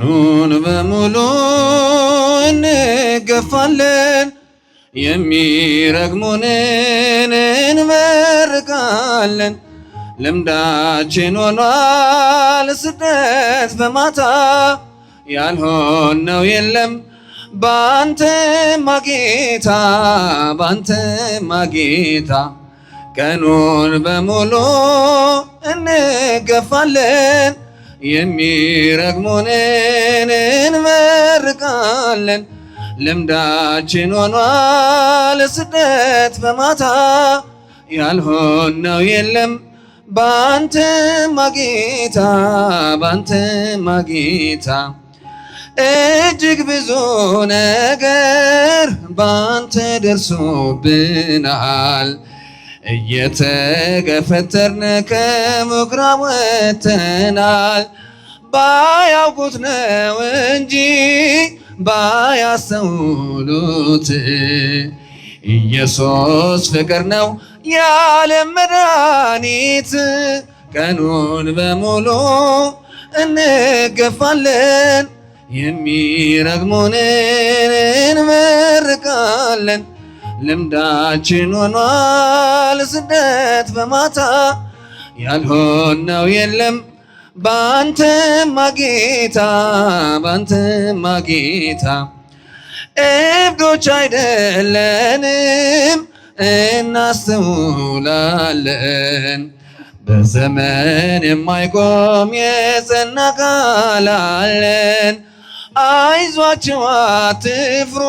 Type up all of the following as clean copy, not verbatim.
ቀኑን በሙሉ እንገፋለን፣ የሚረግሙንን እንመርቃለን። ልምዳችን ሆኗል ስደት በማታ ያልሆነው የለም ባንተማ ጌታ ባንተማ ጌታ። ቀኑን በሙሉ እንገፋለን፣ የሚረግሙንን እንመርቃለን። ልምዳችን ሆኗል ስደት በማታ ያልሆነው የለም ባንተማ ጌታ ባንተማ ጌታ። እጅግ ብዙ ነገር ባንተ ደርሶብናል፣ እየተገፈተርን ከምኩራብ ወጥተናል። ባያውቁት ነው እንጂ ባያስተውሉት ኢየሱስ ፍቅር ነው የዓለም መድኃኒት። ቀኑን በሙሉ እንገፋለን፣ የሚረግሙንን እንመርቃለን። ልምዳችን ሆኗል ስደት በማታ ያልሆነው የለም ባንተማ ጌታ ባንተማ ጌታ። እብዶች አይደለንም እናስተውላለን፣ በዘመን የማይቆም የጸና ቃል አለን። አይዟችሁ አትፍሩ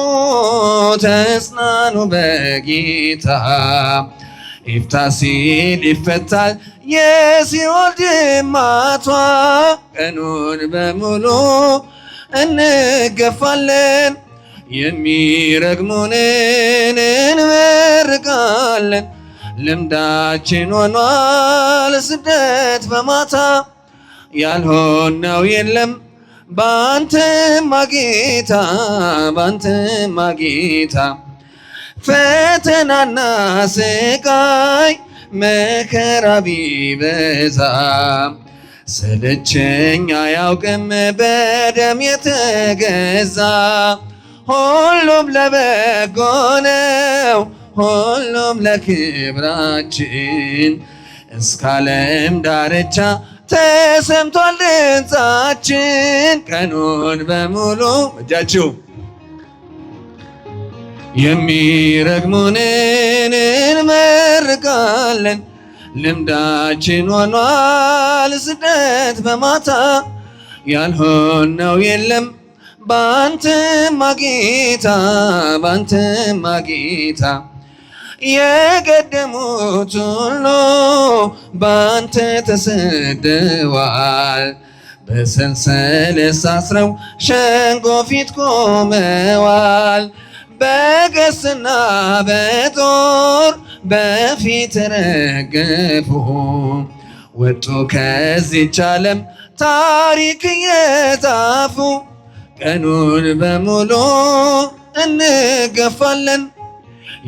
ተጽናኑ በጌታ፣ ይፍታ ሲል ይፈታል የሲኦል ጅማቷ። ቀኑን በሙሉ እንገፋለን፣ የሚረግሙንን እንመርቃለን። ልምዳችን ሆኗል ስደት በማታ ያልሆነው የለም ባንተማ ጌታ ባንተማ ጌታ። ፈተናና ስቃይ መከራ ቢበዛ ሰለቸኝ አያውቅም በደም የተገዛ። ሁሉም ለበጎ ነው ሁሉም ለክብራችን፣ እስከ ዓለም ዳርቻ ተሰምቷል ድምፃችን። ቀኑን በሙሉ እጃችሁ የሚረግሙንን እንመርቃለን። ልምዳችን ሆኗል ስደት በማታ ያልሆነው የለም ባንተማ ጌታ ባንተማ ጌታ። የቀደሙት ሁሉ ባንተ ተሰደዋል፣ በሰንሰለት ታስረው ሸንጎ ፊት ቆመዋል። በቀስትና በጦር በፊት ረገፉ፣ ወጡ ከዚች ዓለም ታሪክ እየጻፉ። ቀኑን በሙሉ እንገፋለን፣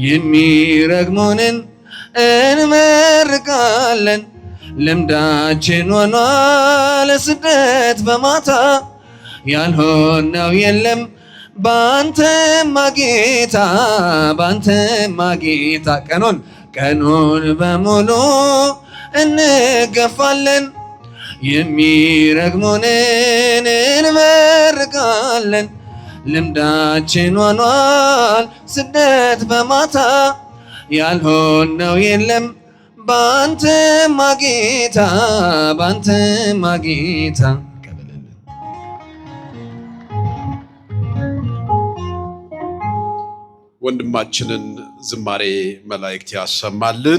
የሚረግሙንን እንመርቃለን። ልምዳችን ሆኗል ስደት በማታ ያልሆነው የለም ባንተማ ጌታ ባንተማ ጌታ። ቀኑን በሙሉ እንገፋለን፣ የሚረግሙንን እንመርቃለን። ልምዳችን ሆኗል ስደት በማታ ያልሆነው የለም ባንተማ ጌታ ባንተማ ጌታ። ወንድማችንን ዝማሬ መላእክት ያሰማልን።